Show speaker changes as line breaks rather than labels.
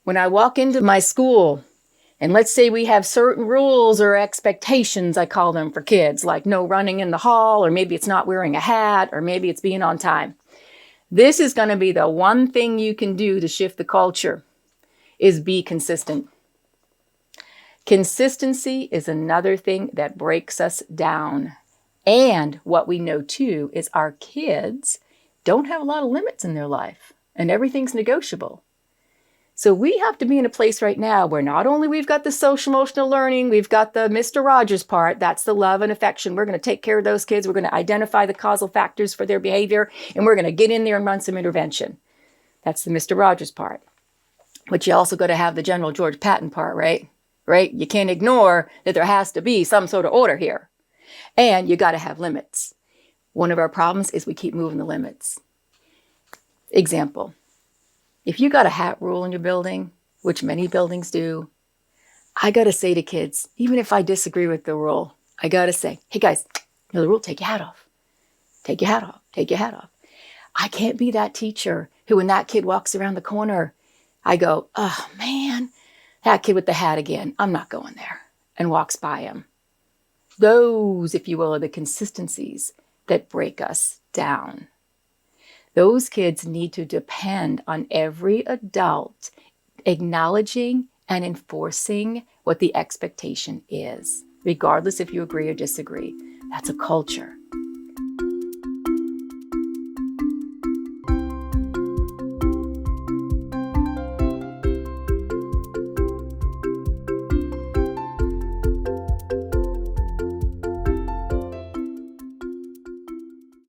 When I walk into my school, and let's say we have certain rules or expectations, I call them, for kids, like no running in the hall, or maybe it's not wearing a hat, or maybe it's being on time. This is going to be the one thing you can do to shift the culture, is be consistent. Consistency is another thing that breaks us down. And what we know too is our kids don't have a lot of limits in their life, and everything's negotiable. So we have to be in a place right now where not only we've got the social emotional learning, we've got the Mr. Rogers part, that's the love and affection. We're going to take care of those kids. We're going to identify the causal factors for their behavior, and we're going to get in there and run some intervention. That's the Mr. Rogers part. But you also got to have the General George Patton part, right? Right? You can't ignore that there has to be some sort of order here. And you got to have limits. One of our problems is we keep moving the limits. Example. If you got a hat rule in your building, which many buildings do, I got to say to kids, even if I disagree with the rule, I got to say, hey guys, you know the rule, take your hat off. Take your hat off. Take your hat off. I can't be that teacher who, when that kid walks around the corner, I go, oh man, that kid with the hat again, I'm not going there, and walks by him. Those, if you will, are the consistencies that break us down. Those kids need to depend on every adult acknowledging and enforcing what the expectation is, regardless if you agree or disagree. That's a culture.